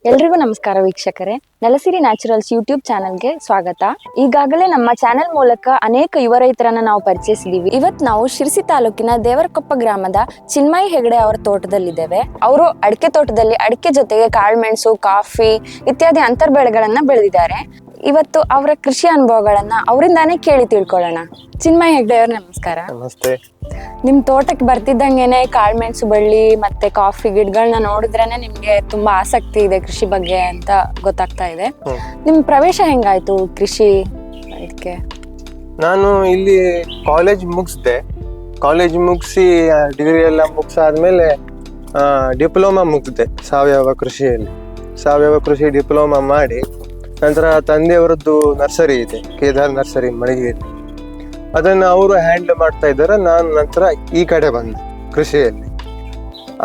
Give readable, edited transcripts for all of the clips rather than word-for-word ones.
ಎಲ್ರಿಗೂ ನಮಸ್ಕಾರ ವೀಕ್ಷಕರೇ, ನೆಲಸಿರಿ ನ್ಯಾಚುರಲ್ಸ್ ಯೂಟ್ಯೂಬ್ ಚಾನಲ್ಗೆ ಸ್ವಾಗತ. ಈಗಾಗಲೇ ನಮ್ಮ ಚಾನೆಲ್ ಮೂಲಕ ಅನೇಕ ಯುವ ರೈತರನ್ನ ನಾವು ಪರಿಚಯಿಸಿದೀವಿ. ಇವತ್ತು ನಾವು ಶಿರಸಿ ತಾಲೂಕಿನ ದೇವರಕೊಪ್ಪ ಗ್ರಾಮದ ಚಿನ್ಮಯಿ ಹೆಗಡೆ ಅವರ ತೋಟದಲ್ಲಿದ್ದೇವೆ. ಅವರು ಅಡಿಕೆ ತೋಟದಲ್ಲಿ ಅಡಿಕೆ ಜೊತೆಗೆ ಕಾಳುಮೆಣಸು, ಕಾಫಿ ಇತ್ಯಾದಿ ಅಂತರ್ ಬೆಳೆಗಳನ್ನ ಬೆಳೆದಿದ್ದಾರೆ. ಇವತ್ತು ಅವರ ಕೃಷಿ ಅನುಭವಗಳನ್ನ ಅವರಿಂದಾನೇ ಕೇಳಿ ತಿಳ್ಕೊಳ್ಳೋಣ. ಚಿನ್ಮಯಿ ಹೆಗಡೆ ಅವ್ರ ನಮಸ್ಕಾರ. ನಮಸ್ತೆ. ನಿಮ್ ತೋಟಕ್ಕೆ ಬರ್ತಿದ್ದಂಗೆನೆ ಕಾಳುಮೆಣಸು ಬಳ್ಳಿ ಮತ್ತೆ ಕಾಫಿ ಗಿಡಗಳನ್ನ ನೋಡಿದ್ರೇನೆ ನಿಮ್ಗೆ ತುಂಬಾ ಆಸಕ್ತಿ ಇದೆ ಕೃಷಿ ಬಗ್ಗೆ ಅಂತ ಗೊತ್ತಾಗ್ತಾ ಇದೆ. ನಿಮ್ ಪ್ರವೇಶ ಹೆಂಗಾಯ್ತು ಕೃಷಿ ಇದಕ್ಕೆ? ನಾನು ಇಲ್ಲಿ ಕಾಲೇಜ್ ಮುಗಿಸ್ದೆ. ಕಾಲೇಜ್ ಮುಗಿಸಿ ಡಿಗ್ರಿ ಎಲ್ಲ ಮುಗಿಸಾದ್ಮೇಲೆ ಡಿಪ್ಲೊಮಾ ಮುಗಿದೆ ಸಾವಯವ ಕೃಷಿಯಲ್ಲಿ. ಸಾವಯವ ಕೃಷಿ ಡಿಪ್ಲೊಮಾ ಮಾಡಿ ನಂತರ ತಂದೆಯವರದ್ದು ನರ್ಸರಿ ಇದೆ, ಕೇದಾರ್ ನರ್ಸರಿ ಮಳಿಗೆಯಲ್ಲಿ. ಅದನ್ನು ಅವರು ಹ್ಯಾಂಡಲ್ ಮಾಡ್ತಾ ಇದ್ದಾರೆ. ನಾನು ನಂತರ ಈ ಕಡೆ ಬಂದೆ ಕೃಷಿಯಲ್ಲಿ.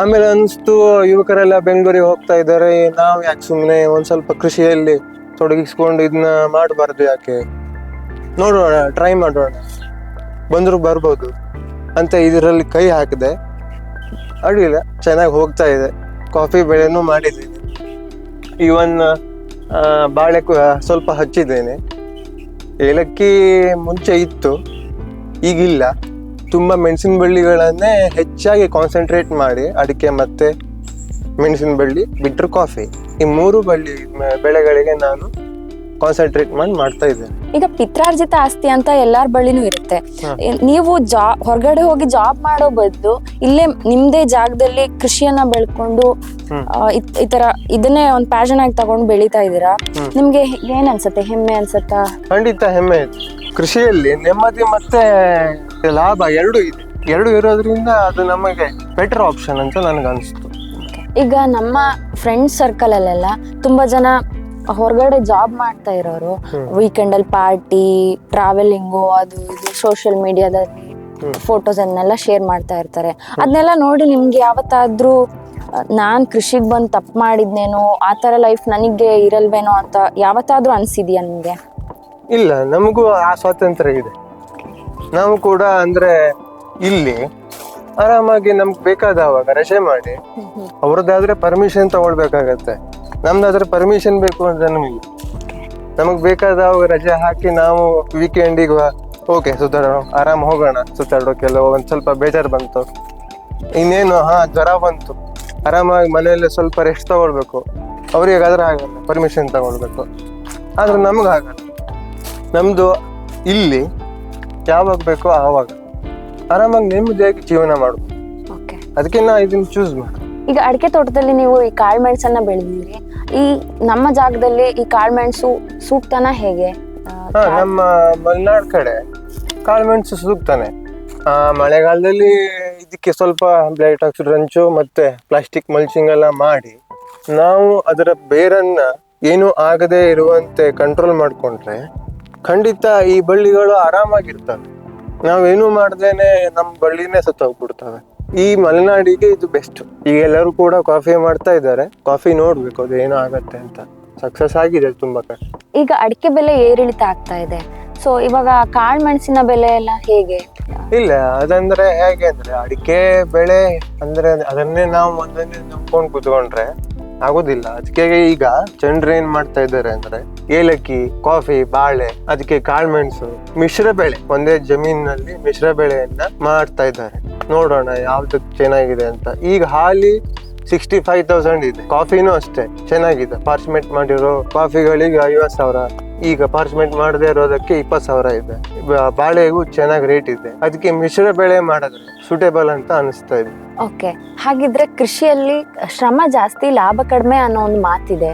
ಆಮೇಲೆ ಅನಿಸ್ತು, ಯುವಕರೆಲ್ಲ ಬೆಂಗಳೂರಿಗೆ ಹೋಗ್ತಾ ಇದ್ದಾರೆ, ನಾವು ಯಾಕೆ ಸುಮ್ಮನೆ ಒಂದು ಸ್ವಲ್ಪ ಕೃಷಿಯಲ್ಲಿ ತೊಡಗಿಸ್ಕೊಂಡು ಇದನ್ನ ಮಾಡಬಾರ್ದು, ಯಾಕೆ ನೋಡೋಣ, ಟ್ರೈ ಮಾಡೋಣ, ಬಂದರೂ ಬರ್ಬೋದು ಅಂತ ಇದರಲ್ಲಿ ಕೈ ಹಾಕಿದೆ. ಅಡ್ಡಿಲ್ಲ, ಚೆನ್ನಾಗಿ ಹೋಗ್ತಾ ಇದೆ. ಕಾಫಿ ಬೆಳೆನೂ ಮಾಡಿದ್ದೀನಿ. ಇವನ್ ಬಾಳೆ ಸ್ವಲ್ಪ ಹಚ್ಚಿದ್ದೇನೆ. ಏಲಕ್ಕಿ ಮುಂಚೆ ಇತ್ತು, ಈಗಿಲ್ಲ. ತುಂಬ ಮೆಣಸಿನ ಬಳ್ಳಿಗಳನ್ನೇ ಹೆಚ್ಚಾಗಿ ಕಾನ್ಸಂಟ್ರೇಟ್ ಮಾಡಿ, ಅಡಿಕೆ ಮತ್ತೆ ಮೆಣಸಿನ ಬಳ್ಳಿ ಬಿಟ್ಟರು ಕಾಫಿ, ಈ ಮೂರು ಬೆಳೆಗಳಿಗೆ ನಾನು ಕಾನ್ಸಂಟ್ರೇಟ್ ಮಾಡಿ ಮಾಡ್ತಾ ಇದ್ದೇನೆ. ಈಗ ಪಿತ್ರಾರ್ಜಿತ ಆಸ್ತಿ ಅಂತ ಎಲ್ಲಾರ ಬಳ್ಳಿನೂ ಇರುತ್ತೆ. ನೀವು ಹೊರಗಡೆ ಹೋಗಿ ಜಾಬ್ ಮಾಡೋ ಬದಲು ಇಲ್ಲೇ ನಿಮ್ದೇ ಜಾಗದಲ್ಲಿ ಕೃಷಿಯನ್ನ ಬೆಳ್ಕೊಂಡು ಈ ತರ ಇದನ್ನೇ ಒಂದು ಪ್ಯಾಷನ್ ಆಗಿ ತಗೊಂಡು ಬೆಳೀತಾ ಇದ್ದೀರಾ. ನಿಮ್ಗೆ ಏನ್ ಅನ್ಸತ್ತೆ? ಹೆಮ್ಮೆ ಅನ್ಸತ್ತಾ? ಖಂಡಿತ ಹೆಮ್ಮೆ ಇದೆ. ಕೃಷಿಯಲ್ಲಿ ನೆಮ್ಮದಿ ಮತ್ತೆ ಲಾಭ ಎರಡು ಇದೆ. ಎರಡು ಇರೋದ್ರಿಂದ ಅದು ನಮಗೆ ಬೆಟರ್ ಆಪ್ಷನ್ ಅಂತ ನನಗೆ ಅನಿಸ್ತು. ಈಗ ನಮ್ಮ ಫ್ರೆಂಡ್ ಸರ್ಕಲ್ ಅಲ್ಲೆಲ್ಲ ತುಂಬಾ ಜನ ಹೊರಗಡೆ ಜಾಬ್ ಮಾಡ್ತಾ ಇರೋರು ವೀಕೆಂಡ್ ಅಲ್ಲಿ ಪಾರ್ಟಿ, ಟ್ರಾವೆಲಿಂಗು, ಅದು ಇದು ಸೋಷಿಯಲ್ ಮೀಡಿಯಾದಲ್ಲಿ ಫೋಟೋಸ್ ಅನ್ನೆಲ್ಲ ಶೇರ್ ಮಾಡ್ತಾ ಇರ್ತಾರೆ. ಅದನ್ನೆಲ್ಲ ನೋಡಿ ನಿಮ್ಗೆ ಯಾವತ್ತಾದ್ರೂ ನಾನ್ ಕೃಷಿಗೆ ಬಂದು ತಪ್ಪು ಮಾಡಿದ್ನೇನೋ, ಆ ತರ ಲೈಫ್ ನನಗೆ ಇರಲ್ವೇನೋ ಅಂತ ಯಾವತ್ತಾದ್ರೂ ಅನ್ಸಿದ್ಯಾ ನಿಮ್ಗೆ? ಇಲ್ಲ, ನಮಗೂ ಆ ಸ್ವಾತಂತ್ರ್ಯ ಇದೆ. ನಾವು ಕೂಡ ಅಂದ್ರೆ ಇಲ್ಲಿ ಆರಾಮಾಗಿ ನಮ್ಗೆ ಬೇಕಾದವಾಗ ರಜೆ ಮಾಡಿ, ಅವ್ರದ್ದಾದ್ರೆ ಪರ್ಮಿಷನ್ ತಗೊಳ್ಬೇಕಾಗತ್ತೆ. ನಮ್ದಾದ್ರೆ ಪರ್ಮಿಷನ್ ಬೇಕು ಅಂತ ನಮಗ್ ಬೇಕಾದವಾಗ ರಜೆ ಹಾಕಿ ನಾವು ವೀಕೆಂಡಿಗೆ ಓಕೆ ಸುತ್ತಾಡೋಣ, ಆರಾಮ್ ಹೋಗೋಣ ಸುತ್ತಾಡೋಕೆಲ್ಲ. ಒಂದ್ ಸ್ವಲ್ಪ ಬೇಜಾರು ಬಂತು, ಇನ್ನೇನು ಜ್ವರ ಬಂತು, ಆರಾಮಾಗಿ ಮನೆಯಲ್ಲೇ ಸ್ವಲ್ಪ ರೆಸ್ಟ್ ತಗೊಳ್ಬೇಕು. ಅವ್ರಿಗಾದ್ರೆ ಆಗಲ್ಲ, ಪರ್ಮಿಷನ್ ತಗೊಳ್ಬೇಕು. ಆದ್ರೆ ನಮ್ಗೆ ಆಗಲ್ಲ. ನಮ್ದು ಇಲ್ಲಿ ಯಾವಾಗ ಬೇಕೋ ಆವಾಗ ಆರಾಮಾಗಿ ನೆಮ್ಮದಿಯಾಗಿ ಜೀವನ ಮಾಡ್ಬೋದು. ಅದಕ್ಕೆ ನಾ ಇದನ್ನ ಚೂಸ್ ಮಾಡಿ. ಈಗ ಅಡಿಕೆ ತೋಟದಲ್ಲಿ ನೀವು ಈ ಕಾಳುಮೆಣಸನ್ನ ಬೆಳೆದಿರಿ. ಈ ನಮ್ಮ ಜಾಗದಲ್ಲಿ ಈ ಕಾಳುಮೆಣಸು ಸೂಕ್ತನ ಹೇಗೆ? ನಮ್ಮ ಮಲೆನಾಡ್ ಕಡೆ ಕಾಳುಮೆಣಸು ಸೂಕ್ತಾನೆ. ಮಳೆಗಾಲದಲ್ಲಿ ಇದಕ್ಕೆ ಸ್ವಲ್ಪ ಬ್ಲೈಟ್ ರಂಚು ಮತ್ತೆ ಪ್ಲಾಸ್ಟಿಕ್ ಮಲ್ಚಿಂಗ್ ಎಲ್ಲ ಮಾಡಿ ನಾವು ಅದರ ಬೇರನ್ನ ಏನು ಆಗದೆ ಇರುವಂತೆ ಕಂಟ್ರೋಲ್ ಮಾಡ್ಕೊಂಡ್ರೆ ಖಂಡಿತ ಈ ಬಳ್ಳಿಗಳು ಆರಾಮಾಗಿರ್ತವೆ. ನಾವೇನು ಮಾಡ್ದೇನೆ ನಮ್ಮ ಬಳ್ಳಿನೇ ಸತ್ತೋಗ್ಬಿಡ್ತವೆ. ಈ ಮಲೆನಾಡಿಗೆ ಇದು ಬೆಸ್ಟ್. ಈಗ ಎಲ್ಲರೂ ಕೂಡ ಕಾಫಿ ಮಾಡ್ತಾ ಇದ್ದಾರೆ. ಕಾಫಿ ನೋಡ್ಬೇಕು ಅದು ಏನೋ ಆಗತ್ತೆ ಅಂತ. ಸಕ್ಸಸ್ ಆಗಿದೆ ತುಂಬಾ ಕಡೆ. ಈಗ ಅಡಿಕೆ ಬೆಲೆ ಏರಿಳಿತ ಆಗ್ತಾ ಇದೆ. ಸೊ ಇವಾಗ ಕಾಳುಮೆಣಸಿನ ಬೆಲೆ ಎಲ್ಲ ಹೇಗೆ? ಇಲ್ಲ, ಅದಂದ್ರೆ ಹೇಗೆ ಅಂದ್ರೆ ಅಡಿಕೆ ಬೆಳೆ ಅಂದ್ರೆ ಅದನ್ನೇ ನಾವು ಒಂದನ್ನೇ ನಂಬ್ಕೊಂಡು ಕೂತ್ಕೊಂಡ್ರೆ ಆಗೋದಿಲ್ಲ. ಅದಕ್ಕೆ ಈಗ ಜನರು ಏನ್ ಮಾಡ್ತಾ ಇದ್ದಾರೆ ಅಂದ್ರೆ ಏಲಕ್ಕಿ, ಕಾಫಿ, ಬಾಳೆ, ಅದಕ್ಕೆ ಕಾಳುಮೆಣಸು, ಮಿಶ್ರ ಬೆಳೆ, ಒಂದೇ ಜಮೀನಿನಲ್ಲಿ ಮಿಶ್ರ ಬೆಳೆಯನ್ನ ಮಾಡ್ತಾ ಇದ್ದಾರೆ. ನೋಡೋಣ ಯಾವ್ದಕ್ ಚೆನ್ನಾಗಿದೆ ಅಂತ. ಈಗ ಹಾಲಿ 65,000 ಇದೆ. ಕಾಫಿನೂ ಅಷ್ಟೇ ಚೆನ್ನಾಗಿದೆ. ಪಾರ್ಚ್ಮೆಂಟ್ ಮಾಡಿರೋ ಕಾಫಿಗಳಿಗೆ 50,000, ಈಗ ಪಾರ್ಚ್ಮೆಂಟ್ ಮಾಡದೇ ಇರೋದಕ್ಕೆ 20,000 ಇದೆ. ಬಾಳೆಗೂ ಚೆನ್ನಾಗಿ ರೇಟ್ ಇದೆ. ಅದಕ್ಕೆ ಮಿಶ್ರ ಬೆಳೆ ಮಾಡಿದ್ರೆ ಸೂಟೇಬಲ್ ಅಂತ ಅನಿಸ್ತಾ ಇದೆ. ಓಕೆ, ಹಾಗಿದ್ರೆ ಕೃಷಿಯಲ್ಲಿ ಶ್ರಮ ಜಾಸ್ತಿ, ಲಾಭ ಕಡಿಮೆ ಅನ್ನೋ ಒಂದು ಮಾತಿದೆ.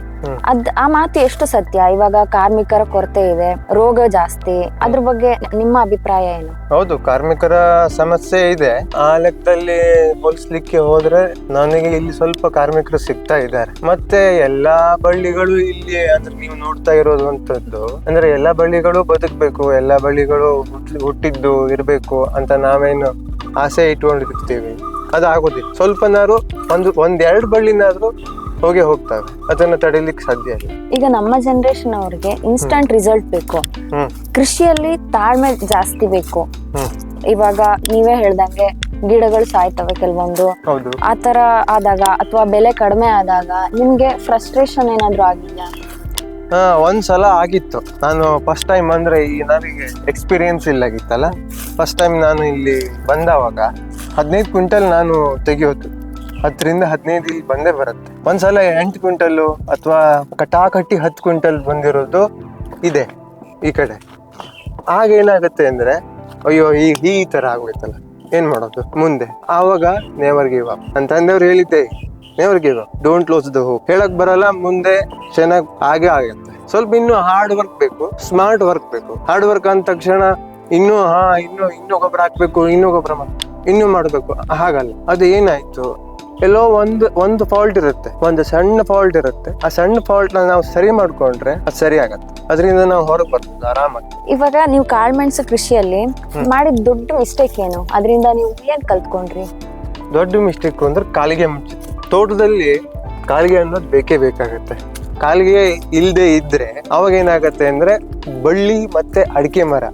ಆ ಮಾತು ಎಷ್ಟು ಸತ್ಯ? ಇವಾಗ ಕಾರ್ಮಿಕರ ಕೊರತೆ ಇದೆ, ರೋಗ ಜಾಸ್ತಿ, ಅದ್ರ ಬಗ್ಗೆ ನಿಮ್ಮ ಅಭಿಪ್ರಾಯ ಏನು? ಹೌದು, ಕಾರ್ಮಿಕರ ಸಮಸ್ಯೆ ಇದೆ. ಆ ಲೆಕ್ಕದಲ್ಲಿ ಹೋಲಿಸ್ಲಿಕ್ಕೆ ಹೋದ್ರೆ ನನಗೆ ಇಲ್ಲಿ ಸ್ವಲ್ಪ ಕಾರ್ಮಿಕರು ಸಿಗ್ತಾ ಇದ್ದಾರೆ. ಮತ್ತೆ ಎಲ್ಲಾ ಬಳ್ಳಿಗಳು ಇಲ್ಲಿ ಅಂದ್ರೆ ನೀವು ನೋಡ್ತಾ ಇರೋದಂತದ್ದು ಅಂದ್ರೆ ಎಲ್ಲಾ ಬಳ್ಳಿಗಳು ಬದುಕ್ಬೇಕು, ಎಲ್ಲಾ ಬಳ್ಳಿಗಳು ಹುಟ್ಟಿದ್ದು ಇರ್ಬೇಕು ಅಂತ ನಾವೇನು ಆಸೆ ಇಟ್ಕೊಂಡಿರ್ತೀವಿ, ಅದಾಗೋದಿಲ್ಲ. ಸ್ವಲ್ಪನಾರು ಒಂದೆರಡು ಬಳ್ಳಿನಾದ್ರೂ ಹೋಗ್ತವೆ. ಅದನ್ನ ತಡಿಲಿಕ್ಕೆ ಸಾಧ್ಯ ಇಲ್ಲ. ಈಗ ನಮ್ಮ ಜನರೇಷನ್ ಅವ್ರಿಗೆ ಇನ್ಸ್ಟಂಟ್ ರಿಸಲ್ಟ್ ಬೇಕು. ಕೃಷಿಯಲ್ಲಿ ತಾಳ್ಮೆ ಜಾಸ್ತಿ ಬೇಕು. ಇವಾಗ ನೀವೇ ಹೇಳ್ದಂಗೆ ಗಿಡಗಳು ಸಾಯ್ತವೆ ಕೆಲವೊಂದು. ಹೌದು. ಆ ತರ ಆದಾಗ ಅಥವಾ ಬೆಲೆ ಕಡಿಮೆ ಆದಾಗ ನಿಮ್ಗೆ ಫ್ರಸ್ಟ್ರೇಷನ್ ಏನಾದ್ರು ಆಗಿದ್ಯಾ? ಒಂದ್ಸಲ ಆಗಿತ್ತು. ನಾನು ಫಸ್ಟ್ ಟೈಮ್ ಅಂದ್ರೆ ನನಗೆ ಎಕ್ಸ್ಪೀರಿಯನ್ಸ್ ಇಲ್ಲಾಗಿತ್ತಲ್ಲ, ಫಸ್ಟ್ ಟೈಮ್ ನಾನು ಇಲ್ಲಿ ಬಂದವಾಗ 15 ಕ್ವಿಂಟಲ್ ನಾನು ತೆಗಿಯೋದು. 10-15 ಇಲ್ಲಿ ಬಂದೇ ಬರುತ್ತೆ. ಒಂದ್ಸಲ 8 ಕ್ವಿಂಟಲ್ ಅಥವಾ ಕಟ್ಟಿ 10 ಕ್ವಿಂಟಲ್ ಬಂದಿರೋದು ಇದೆ ಈ ಕಡೆ. ಆಗ ಏನಾಗುತ್ತೆ ಅಂದ್ರೆ ಅಯ್ಯೋ ಈ ತರ ಆಗೋಯ್ತಲ್ಲ, ಏನ್ ಮಾಡೋದು ಮುಂದೆ? ಆವಾಗ ನೇವರ್ ಗಿವ್ ಅಪ್. ನನ್ನ ತಂದೆಯವ್ರು ಹೇಳಿದ್ದೆ, never give up, don't close the hope. ಹೇಳಕ್ ಬರಲ್ಲ, ಮುಂದೆ ಚೆನ್ನಾಗಿ ಆಗೇ ಆಗುತ್ತೆ. ಸ್ವಲ್ಪ ಇನ್ನು ಹಾರ್ಡ್ ವರ್ಕ್ ಬೇಕು, ಸ್ಮಾರ್ಟ್ ವರ್ಕ್ ಬೇಕು. ಹಾರ್ಡ್ ವರ್ಕ್ ಅಂದ ತಕ್ಷಣ ಇನ್ನು ಗೊಬ್ಬರ ಹಾಕ್ಬೇಕು, ಇನ್ನೂ ಮಾಡ್ಬೇಕು, ಹಾಗಲ್ಲ. ಅದು ಏನಾಯ್ತು, ಎಲ್ಲೋ ಒಂದು ಫಾಲ್ಟ್ ಇರುತ್ತೆ, ಒಂದು ಸಣ್ಣ ಫಾಲ್ಟ್ ಇರುತ್ತೆ. ಆ ಸಣ್ಣ ಫಾಲ್ಟ್ ನಾವು ಸರಿ ಮಾಡ್ಕೊಂಡ್ರೆ ಅದು ಸರಿ ಆಗತ್ತೆ. ಅದರಿಂದ ನಾವು ಹೊರಗೆ ಬರ್ಬೋದು ಆರಾಮಾಗಿ. ಇವಾಗ ನೀವು ಕಾಳ್ಮೆಣಸು ಕೃಷಿಯಲ್ಲಿ ಮಾಡಿದ ದೊಡ್ಡ ಮಿಸ್ಟೇಕ್ ಏನು? ಅದರಿಂದ ನೀವು ಏನ್ ಕಲ್ತ್ಕೊಂಡ್ರಿ? ದೊಡ್ಡ ಮಿಸ್ಟೇಕ್ ಅಂದ್ರೆ ಕಾಲಿಗೆ ಮುಂಚಿತ್ತು. ತೋಟದಲ್ಲಿ ಕಾಲಿಗೆ ಅನ್ನೋದು ಬೇಕೇ ಬೇಕಾಗತ್ತೆ. ಕಾಲಿಗೆ ಇಲ್ಲದೆ ಇದ್ರೆ ಅವಾಗ ಏನಾಗತ್ತೆ ಅಂದ್ರೆ ಬಳ್ಳಿ ಮತ್ತೆ ಅಡಿಕೆ ಮರ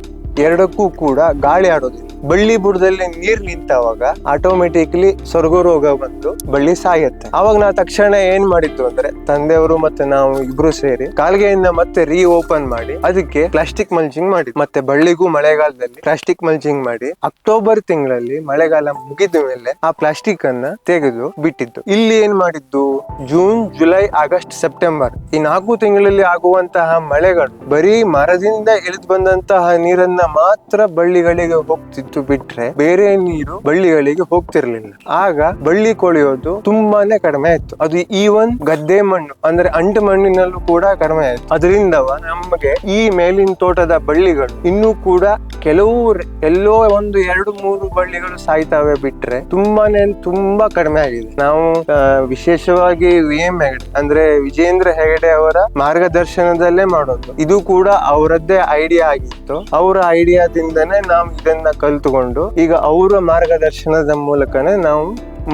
ಎರಡಕ್ಕೂ ಕೂಡ ಗಾಳಿ ಆಡೋದಿಲ್ಲ. ಬಳ್ಳಿ ಬುಡದಲ್ಲಿ ನೀರ್ ನಿಂತಾವಾಗ ಆಟೋಮೆಟಿಕ್ಲಿ ಸೊರಗು ರೋಗ ಬಂದು ಬಳ್ಳಿ ಸಾಯುತ್ತೆ. ಅವಾಗ ನಾವು ತಕ್ಷಣ ಏನ್ ಮಾಡಿದ್ದು ಅಂದ್ರೆ ತಂದೆಯವರು ಮತ್ತೆ ನಾವು ಇಬ್ರು ಸೇರಿ ಕಾಲ್ಗೆಯನ್ನ ಮತ್ತೆ ಓಪನ್ ಮಾಡಿ ಅದಕ್ಕೆ ಪ್ಲಾಸ್ಟಿಕ್ ಮಲ್ಚಿಂಗ್ ಮಾಡಿ, ಮತ್ತೆ ಬಳ್ಳಿಗೂ ಮಳೆಗಾಲದಲ್ಲಿ ಪ್ಲಾಸ್ಟಿಕ್ ಮಲ್ಚಿಂಗ್ ಮಾಡಿ ಅಕ್ಟೋಬರ್ ತಿಂಗಳಲ್ಲಿ ಮಳೆಗಾಲ ಮುಗಿದ ಮೇಲೆ ಆ ಪ್ಲಾಸ್ಟಿಕ್ ಅನ್ನ ತೆಗೆದು ಬಿಟ್ಟಿದ್ದು. ಇಲ್ಲಿ ಏನ್ ಮಾಡಿದ್ದು, ಜೂನ್, ಜುಲೈ, ಆಗಸ್ಟ್, ಸೆಪ್ಟೆಂಬರ್ ಈ 4 ತಿಂಗಳಲ್ಲಿ ಆಗುವಂತಹ ಮಳೆಗಳು ಬರೀ ಮರದಿಂದ ಇಳಿದು ಬಂದಂತಹ ನೀರನ್ನ ಮಾತ್ರ ಬಳ್ಳಿಗಳಿಗೆ ಹೋಗ್ತಿತ್ತು, ಬಿಟ್ರೆ ಬೇರೆ ನೀರು ಬಳ್ಳಿಗಳಿಗೆ ಹೋಗ್ತಿರ್ಲಿಲ್ಲ. ಆಗ ಬಳ್ಳಿ ಕೊಳೆಯೋದು ತುಂಬಾನೇ ಕಡಿಮೆ ಆಯ್ತು. ಅದು ಈವನ್ ಗದ್ದೆ ಮಣ್ಣು ಅಂದ್ರೆ ಅಂಟು ಮಣ್ಣಿನಲ್ಲೂ ಕೂಡ ಕಡಿಮೆ ಆಯ್ತು. ಅದರಿಂದ ನಮಗೆ ಈ ಮೇಲಿನ ತೋಟದ ಬಳ್ಳಿಗಳು ಇನ್ನೂ ಕೂಡ ಎಲ್ಲೋ 1-2-3 ಬಳ್ಳಿಗಳು ಸಾಯ್ತಾವೆ, ಬಿಟ್ರೆ ತುಂಬಾ ಕಡಿಮೆ ಆಗಿದೆ. ನಾವು ವಿಶೇಷವಾಗಿ VM ಹೆಗಡೆ ಅಂದ್ರೆ ವಿಜೇಂದ್ರ ಹೆಗಡೆ ಅವರ ಮಾರ್ಗದರ್ಶನದಲ್ಲೇ ಮಾಡೋದು. ಇದು ಕೂಡ ಅವರದ್ದೇ ಐಡಿಯಾ ಆಗಿತ್ತು. ಅವರ ಐಡಿಯಾದಿಂದನೇ ನಾವು ಇದನ್ನ ಕಲ್ತುಕೊಂಡು ಈಗ ಅವರ ಮಾರ್ಗದರ್ಶನದ ಮೂಲಕನೇ ನಾವು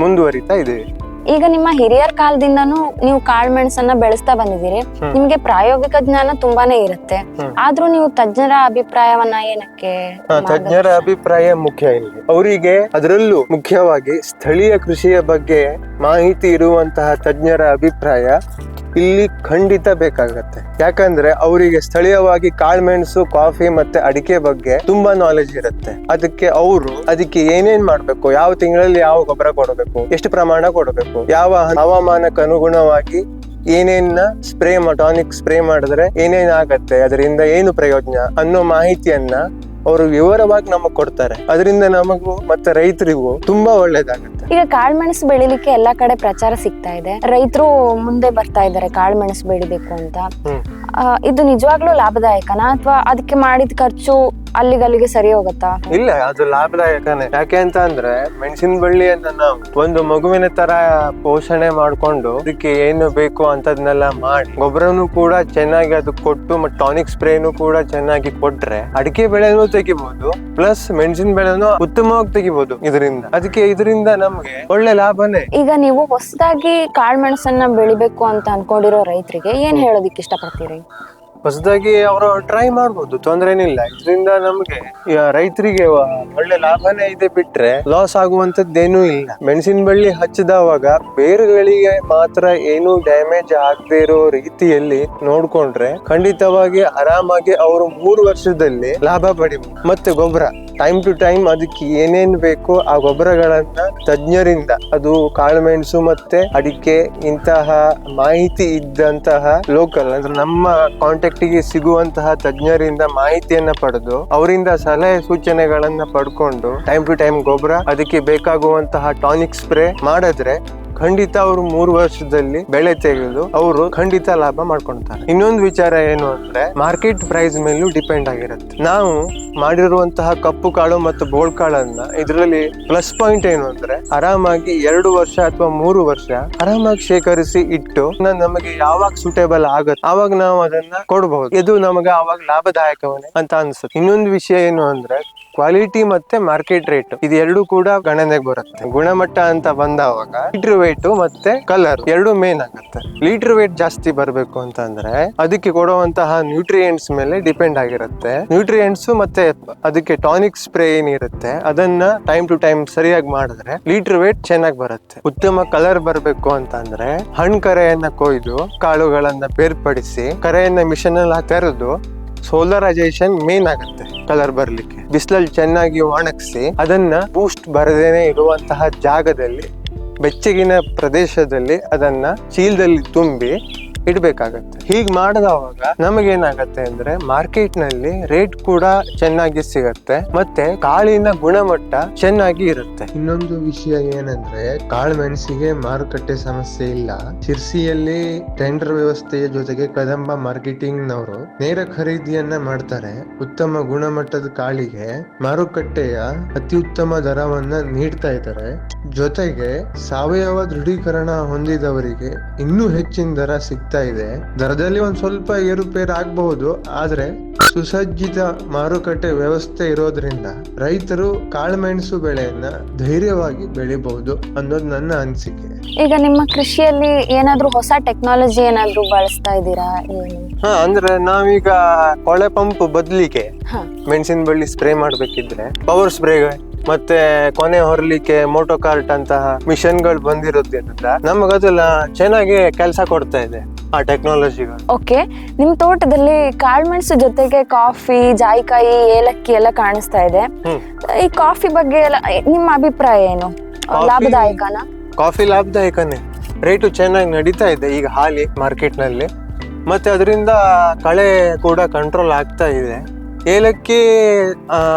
ಮುಂದುವರಿತಾ ಇದ್ದೇವೆ. ಈಗ ನಿಮ್ಮ ಹಿರಿಯರ ಕಾಲದಿಂದನೂ ನೀವು ಕಾಳ್ಮೆಣಸನ್ನ ಬೆಳೆಸ್ತಾ ಬಂದಿದ್ದೀರಿ. ನಿಮ್ಗೆ ಪ್ರಾಯೋಗಿಕ ಜ್ಞಾನ ತುಂಬಾನೇ ಇರುತ್ತೆ. ಆದ್ರೂ ನೀವು ತಜ್ಞರ ಅಭಿಪ್ರಾಯವನ್ನ ಏನಕ್ಕೆ? ತಜ್ಞರ ಅಭಿಪ್ರಾಯ ಮುಖ್ಯ ಇಲ್ಲಿ. ಅವರಿಗೆ ಅದರಲ್ಲೂ ಮುಖ್ಯವಾಗಿ ಸ್ಥಳೀಯ ಕೃಷಿಯ ಬಗ್ಗೆ ಮಾಹಿತಿ ಇರುವಂತಹ ತಜ್ಞರ ಅಭಿಪ್ರಾಯ ಇಲ್ಲಿ ಖಂಡಿತ ಬೇಕಾಗತ್ತೆ. ಯಾಕಂದ್ರೆ ಅವರಿಗೆ ಸ್ಥಳೀಯವಾಗಿ ಕಾಳ್ಮೆಣಸು, ಕಾಫಿ ಮತ್ತೆ ಅಡಿಕೆ ಬಗ್ಗೆ ತುಂಬಾ ನಾಲೆಜ್ ಇರುತ್ತೆ. ಅದಕ್ಕೆ ಏನೇನ್ ಮಾಡ್ಬೇಕು, ಯಾವ ತಿಂಗಳಲ್ಲಿ ಯಾವ ಗೊಬ್ಬರ ಕೊಡಬೇಕು, ಎಷ್ಟು ಪ್ರಮಾಣ ಕೊಡಬೇಕು, ಯಾವ ಹವಾಮಾನಕ್ಕೆ ಅನುಗುಣವಾಗಿ ಏನೇನ ಟಾನಿಕ್ ಸ್ಪ್ರೇ ಮಾಡಿದ್ರೆ ಏನೇನ್ ಆಗತ್ತೆ, ಅದರಿಂದ ಏನು ಪ್ರಯೋಜನ ಅನ್ನೋ ಮಾಹಿತಿಯನ್ನ ಅವರು ವಿವರವಾಗಿ ನಮಗ್ ಕೊಡ್ತಾರೆ. ಅದರಿಂದ ನಮಗೂ ಮತ್ತೆ ರೈತರಿಗೂ ತುಂಬಾ ಒಳ್ಳೇದಾಗುತ್ತೆ. ಈಗ ಕಾಳ್ಮೆಣಸು ಬೆಳಿಲಿಕ್ಕೆ ಎಲ್ಲಾ ಕಡೆ ಪ್ರಚಾರ ಸಿಗ್ತಾ ಇದೆ, ರೈತರು ಮುಂದೆ ಬರ್ತಾ ಇದ್ದಾರೆ ಕಾಳ್ಮೆಣಸು ಬೆಳಿಬೇಕು ಅಂತ. ಇದು ನಿಜವಾಗ್ಲೂ ಲಾಭದಾಯಕನಾ ಅಥವಾ ಅದಕ್ಕೆ ಮಾಡಿದ ಖರ್ಚು ಅಲ್ಲಿಗೆ ಸರಿ ಹೋಗುತ್ತಾ? ಇಲ್ಲ, ಅದು ಲಾಭದಾಯಕನೇ. ಯಾಕೆ ಅಂತ ಅಂದ್ರೆ ಮೆಣಸಿನ ಬಳ್ಳಿಯನ್ನ ನಾವು ಒಂದು ಮಗುವಿನ ತರ ಪೋಷಣೆ ಮಾಡ್ಕೊಂಡು ಅದಕ್ಕೆ ಏನು ಬೇಕು ಅಂತದ್ನೆಲ್ಲ ಮಾಡಿ ಗೊಬ್ಬರನು ಕೂಡ ಚೆನ್ನಾಗಿ ಅದು ಕೊಟ್ಟು ಮತ್ತೆ ಟಾನಿಕ್ ಸ್ಪ್ರೇನು ಕೂಡ ಚೆನ್ನಾಗಿ ಕೊಟ್ರೆ ಅಡಿಕೆ ಬೆಳೆನೂ ತೆಗಿಬಹುದು, ಪ್ಲಸ್ ಮೆಣಸಿನ ಬೆಳೆನೂ ಉತ್ತಮವಾಗಿ ತೆಗಿಬಹುದು ಇದರಿಂದ ನಮ್ಗೆ ಒಳ್ಳೆ ಲಾಭನೇ. ಈಗ ನೀವು ಹೊಸದಾಗಿ ಕಾಳ್ಮೆಣಸನ್ನ ಬೆಳಿಬೇಕು ಅಂತ ಅನ್ಕೊಂಡಿರೋ ರೈತರಿಗೆ ಏನ್ ಹೇಳೋದಿಕ್ಕೆ ಇಷ್ಟಪಡ್ತೀರಿ? ಹೊಸದಾಗಿ ಅವರು ಟ್ರೈ ಮಾಡ್ಬೋದು, ತೊಂದ್ರೆ ಏನಿಲ್ಲ. ಇದರಿಂದ ನಮ್ಗೆ ರೈತರಿಗೆ ಒಳ್ಳೆ ಲಾಭನೇ ಇದೆ, ಬಿಟ್ರೆ ಲಾಸ್ ಆಗುವಂತದ್ದೇನೂ ಇಲ್ಲ. ಮೆಣಸಿನ ಬಳ್ಳಿ ಹಚ್ಚಿದವಾಗ ಬೇರುಗಳಿಗೆ ಮಾತ್ರ ಏನು ಡ್ಯಾಮೇಜ್ ಆಗದೆ ಇರೋ ರೀತಿಯಲ್ಲಿ ನೋಡ್ಕೊಂಡ್ರೆ ಖಂಡಿತವಾಗಿ ಆರಾಮಾಗಿ ಅವರು 3 ವರ್ಷದಲ್ಲಿ ಲಾಭ ಪಡಿಬಹುದು. ಮತ್ತೆ ಗೊಬ್ಬರ ಟೈಮ್ ಟು ಟೈಮ್ ಅದಕ್ಕೆ ಏನೇನ್ ಬೇಕೋ ಆ ಗೊಬ್ಬರಗಳನ್ನ ತಜ್ಞರಿಂದ, ಅದು ಕಾಳುಮೆಣಸು ಮತ್ತೆ ಅಡಿಕೆ ಇಂತಹ ಮಾಹಿತಿ ಇದ್ದಂತಹ ಲೋಕಲ್ ಅಂದ್ರೆ ನಮ್ಮ ಕಾಂಟ್ಯಾಕ್ಟ್ ಗೆ ಸಿಗುವಂತಹ ತಜ್ಞರಿಂದ ಮಾಹಿತಿಯನ್ನ ಪಡೆದು ಅವರಿಂದ ಸಲಹೆ ಸೂಚನೆಗಳನ್ನ ಪಡ್ಕೊಂಡು ಟೈಮ್ ಟು ಟೈಮ್ ಗೊಬ್ಬರ, ಅದಕ್ಕೆ ಬೇಕಾಗುವಂತಹ ಟಾನಿಕ್ ಸ್ಪ್ರೇ ಮಾಡಿದ್ರೆ ಖಂಡಿತ ಅವರು 3 ವರ್ಷದಲ್ಲಿ ಬೆಳೆ ತೆಗೆದು ಅವರು ಖಂಡಿತ ಲಾಭ ಮಾಡ್ಕೊಳ್ತಾರೆ. ಇನ್ನೊಂದು ವಿಚಾರ ಏನು ಅಂದ್ರೆ ಮಾರ್ಕೆಟ್ ಪ್ರೈಸ್ ಮೇಲೂ ಡಿಪೆಂಡ್ ಆಗಿರುತ್ತೆ. ನಾವು ಮಾಡಿರುವಂತಹ ಕಪ್ಪು ಕಾಳು ಮತ್ತು ಬೋಳ್ ಕಾಳನ್ನ ಇದರಲ್ಲಿ ಪ್ಲಸ್ ಪಾಯಿಂಟ್ ಏನು ಅಂದ್ರೆ ಆರಾಮಾಗಿ 2 ವರ್ಷ ಅಥವಾ 3 ವರ್ಷ ಆರಾಮಾಗಿ ಶೇಖರಿಸಿ ಇಟ್ಟು ನಮಗೆ ಯಾವಾಗ ಸೂಟೇಬಲ್ ಆಗುತ್ತೆ ಆವಾಗ ನಾವು ಅದನ್ನ ಕೊಡಬಹುದು. ಇದು ನಮಗೆ ಆವಾಗ ಲಾಭದಾಯಕವೇ ಅಂತ ಅನ್ಸುತ್ತೆ. ಇನ್ನೊಂದು ವಿಷಯ ಏನು ಅಂದ್ರೆ ಕ್ವಾಲಿಟಿ ಮತ್ತೆ ಮಾರ್ಕೆಟ್ ರೇಟ್ ಇದು ಎರಡು ಕೂಡ ಗಣನೆಗೆ ಬರುತ್ತೆ. ಗುಣಮಟ್ಟ ಅಂತ ಬಂದವಾಗ ಲೀಟರ್ ವೇಟ್ ಮತ್ತೆ ಕಲರ್ ಎರಡು ಮೇನ್ ಆಗುತ್ತೆ. ಲೀಟರ್ ವೇಟ್ ಜಾಸ್ತಿ ಬರ್ಬೇಕು ಅಂತಂದ್ರೆ ಅದಕ್ಕೆ ಕೊಡುವಂತಹ ನ್ಯೂಟ್ರಿಯೆಂಟ್ಸ್ ಮೇಲೆ ಡಿಪೆಂಡ್ ಆಗಿರುತ್ತೆ. ನ್ಯೂಟ್ರಿಯೆಂಟ್ಸ್ ಮತ್ತೆ ಅದಕ್ಕೆ ಟಾನಿಕ್ ಸ್ಪ್ರೇ ಏನಿರುತ್ತೆ ಅದನ್ನ ಟೈಮ್ ಟು ಟೈಮ್ ಸರಿಯಾಗಿ ಮಾಡಿದ್ರೆ ಲೀಟರ್ ವೇಟ್ ಚೆನ್ನಾಗಿ ಬರುತ್ತೆ. ಉತ್ತಮ ಕಲರ್ ಬರ್ಬೇಕು ಅಂತಂದ್ರೆ ಹಣ್ಣು ಕರೆಯನ್ನ ಕೊಯ್ದು ಕಾಳುಗಳನ್ನ ಬೇರ್ಪಡಿಸಿ ಕರೆಯನ್ನ ಮಿಷನ್ ಅಲ್ಲಿ ತೆರೆದು ಸೋಲರೈಸೇಷನ್ ಮೇನ್ ಆಗುತ್ತೆ ಕಲರ್ ಬರ್ಲಿಕ್ಕೆ. ಬಿಸಿಲಲ್ಲಿ ಚೆನ್ನಾಗಿ ಒಣಗಿಸಿ ಅದನ್ನ ಬೂಸ್ಟ್ ಬರದೇನೆ ಇರುವಂತಹ ಜಾಗದಲ್ಲಿ ಬೆಚ್ಚಗಿನ ಪ್ರದೇಶದಲ್ಲಿ ಅದನ್ನ ಚೀಲದಲ್ಲಿ ತುಂಬಿ ಇಡ್ಬೇಕಾಗತ್ತೆ. ಹೀಗ್ ಮಾಡಿದವಾಗ ನಮಗೇನಾಗತ್ತೆ ಅಂದ್ರೆ ಮಾರ್ಕೆಟ್ ನಲ್ಲಿ ರೇಟ್ ಕೂಡ ಚೆನ್ನಾಗಿ ಸಿಗತ್ತೆ ಮತ್ತೆ ಕಾಳಿನ ಗುಣಮಟ್ಟ ಚೆನ್ನಾಗಿ ಇರುತ್ತೆ. ಇನ್ನೊಂದು ವಿಷಯ ಏನಂದ್ರೆ ಕಾಳು ಮೆಣಸಿಗೆ ಮಾರುಕಟ್ಟೆ ಸಮಸ್ಯೆ ಇಲ್ಲ. ಶಿರ್ಸಿಯಲ್ಲಿ ಟೆಂಡರ್ ವ್ಯವಸ್ಥೆಯ ಜೊತೆಗೆ ಕದಂಬ ಮಾರ್ಕೆಟಿಂಗ್ ನವರು ನೇರ ಖರೀದಿಯನ್ನ ಮಾಡ್ತಾರೆ. ಉತ್ತಮ ಗುಣಮಟ್ಟದ ಕಾಳಿಗೆ ಮಾರುಕಟ್ಟೆಯ ಅತಿ ಉತ್ತಮ ದರವನ್ನ ನೀಡ್ತಾ ಇದ್ದಾರೆ. ಜೊತೆಗೆ ಸಾವಯವ ದೃಢೀಕರಣ ಹೊಂದಿದವರಿಗೆ ಇನ್ನೂ ಹೆಚ್ಚಿನ ದರ ಸಿಗ್ತಾ ಇದೆ. ದರದಲ್ಲಿ ಒಂದ್ ಸ್ವಲ್ಪ ಏರುಪೇರು ಆಗಬಹುದು, ಆದ್ರೆ ಸುಸಜ್ಜಿತ ಮಾರುಕಟ್ಟೆ ವ್ಯವಸ್ಥೆ ಇರೋದ್ರಿಂದ ರೈತರು ಕಾಳುಮೆಣಸು ಬೆಳೆಯನ್ನ ಧೈರ್ಯವಾಗಿ ಬೆಳಿಬಹುದು ಅನ್ನೋದು ನನ್ನ ಅನಿಸಿಕೆ. ಈಗ ನಿಮ್ಮ ಕೃಷಿಯಲ್ಲಿ ಏನಾದ್ರೂ ಹೊಸ ಟೆಕ್ನಾಲಜಿ ಏನಾದ್ರೂ ಬಳಸ್ತಾ ಇದ್ದೀರಾ? ಅಂದ್ರೆ ನಾವೀಗ ಕೊಳೆ ಪಂಪ್ ಬದ್ಲಿಗೆ ಮೆಣಸಿನ ಬಳ್ಳಿ ಸ್ಪ್ರೇ ಮಾಡ್ಬೇಕಿದ್ರೆ ಪವರ್ ಸ್ಪ್ರೇ ಮತ್ತೆ ಕೊನೆ ಹೊರಲಿಕ್ಕೆ ಮೋಟೋಕಾರ್ಟ್ ಅಂತಹ ಮಿಷನ್ಗಳು ಬಂದಿರೋದ್ರಿಂದ ನಮಗದೆಲ್ಲ ಚೆನ್ನಾಗಿ ಕೆಲಸ ಕೊಡ್ತಾ ಇದೆ ಆ ಟೆಕ್ನಾಲಜಿಗಳು. ಓಕೆ, ನಿಮ್ ತೋಟದಲ್ಲಿ ಕಾಳುಮೆಣಸು ಜೊತೆಗೆ ಕಾಫಿ, ಜಾಯಿಕಾಯಿ, ಏಲಕ್ಕಿ ಎಲ್ಲ ಕಾಣಿಸ್ತಾ ಇದೆ. ಈ ಕಾಫಿ ಬಗ್ಗೆ ಎಲ್ಲ ನಿಮ್ಮ ಅಭಿಪ್ರಾಯ ಏನು? ಲಾಭದಾಯಕನಾ? ಕಾಫಿ ಲಾಭದಾಯಕನೇ. ರೇಟು ಚೆನ್ನಾಗಿ ನಡೀತಾ ಇದೆ ಈಗ ಹಾಲಿ ಮಾರ್ಕೆಟ್ ನಲ್ಲಿ. ಮತ್ತೆ ಅದರಿಂದ ಕಳೆ ಕೂಡ ಕಂಟ್ರೋಲ್ ಆಗ್ತಾ ಇದೆ. ಏಲಕ್ಕಿ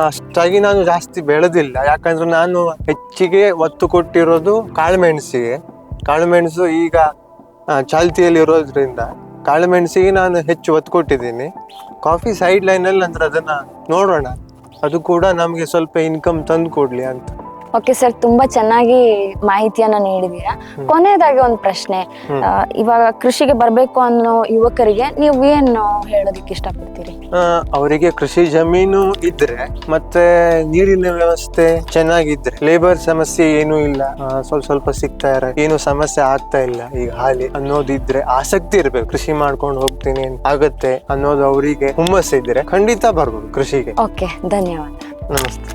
ಅಷ್ಟಾಗಿ ನಾನು ಜಾಸ್ತಿ ಬೆಳೆದಿಲ್ಲ, ಯಾಕಂದ್ರೆ ನಾನು ಹೆಚ್ಚಿಗೆ ಒತ್ತು ಕೊಟ್ಟಿರೋದು ಕಾಳುಮೆಣಸಿಗೆ. ಕಾಳುಮೆಣಸು ಈಗ ಚಾಲ್ತಿಯಲ್ಲಿ ಇರೋದ್ರಿಂದ ಕಾಳುಮೆಣಸಿಗೆ ನಾನು ಹೆಚ್ಚು ಒತ್ತು ಕೊಟ್ಟಿದ್ದೀನಿ. ಕಾಫಿ ಸೈಡ್ ಲೈನಲ್ಲಿ ಅಂದ್ರೆ ಅದನ್ನ ನೋಡೋಣ, ಅದು ಕೂಡ ನಮಗೆ ಸ್ವಲ್ಪ ಇನ್ಕಮ್ ತಂದು ಕೊಡ್ಲಿ ಅಂತ. ಓಕೆ ಸರ್, ತುಂಬಾ ಚೆನ್ನಾಗಿ ಮಾಹಿತಿಯನ್ನ ನೀಡಿದೀರಾ. ಕೊನೆಯದಾಗಿ ಒಂದು ಪ್ರಶ್ನೆ, ಇವಾಗ ಕೃಷಿಗೆ ಬರ್ಬೇಕು ಅನ್ನೋ ಯುವಕರಿಗೆ ನೀವು ಏನು ಹೇಳೋದಕ್ಕೆ ಇಷ್ಟಪಡ್ತೀರಿ? ಅವರಿಗೆ ಕೃಷಿ ಜಮೀನು ಇದ್ರೆ ಮತ್ತೆ ನೀರಿನ ವ್ಯವಸ್ಥೆ ಚೆನ್ನಾಗಿದ್ರೆ, ಲೇಬರ್ ಸಮಸ್ಯೆ ಏನೂ ಇಲ್ಲ, ಸ್ವಲ್ಪ ಸಿಗ್ತಾ ಇರ, ಏನು ಸಮಸ್ಯೆ ಆಗ್ತಾ ಇಲ್ಲ ಈಗ ಹಾಲಿ ಅನ್ನೋದಿದ್ರೆ, ಆಸಕ್ತಿ ಇರ್ಬೇಕು, ಕೃಷಿ ಮಾಡ್ಕೊಂಡು ಹೋಗ್ತೀನಿ ಆಗತ್ತೆ ಅನ್ನೋದು ಅವರಿಗೆ ಹುಮ್ಮಸ್ಸಿದ್ರೆ ಖಂಡಿತ ಬರ್ಬೋದು ಕೃಷಿಗೆ. ಓಕೆ, ಧನ್ಯವಾದ. ನಮಸ್ತೆ.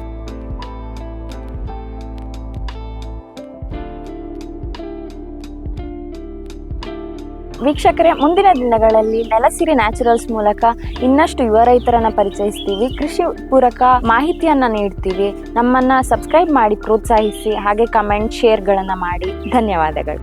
ವೀಕ್ಷಕರೇ, ಮುಂದಿನ ದಿನಗಳಲ್ಲಿ ನೆಲಸಿರಿ ನ್ಯಾಚುರಲ್ಸ್ ಮೂಲಕ ಇನ್ನಷ್ಟು ಯುವ ರೈತರನ್ನ ಪರಿಚಯಿಸ್ತೀವಿ, ಕೃಷಿ ಪೂರಕ ಮಾಹಿತಿಯನ್ನ ನೀಡ್ತೀವಿ. ನಮ್ಮನ್ನ ಸಬ್ಸ್ಕ್ರೈಬ್ ಮಾಡಿ ಪ್ರೋತ್ಸಾಹಿಸಿ, ಹಾಗೆ ಕಮೆಂಟ್, ಶೇರ್ಗಳನ್ನ ಮಾಡಿ. ಧನ್ಯವಾದಗಳು.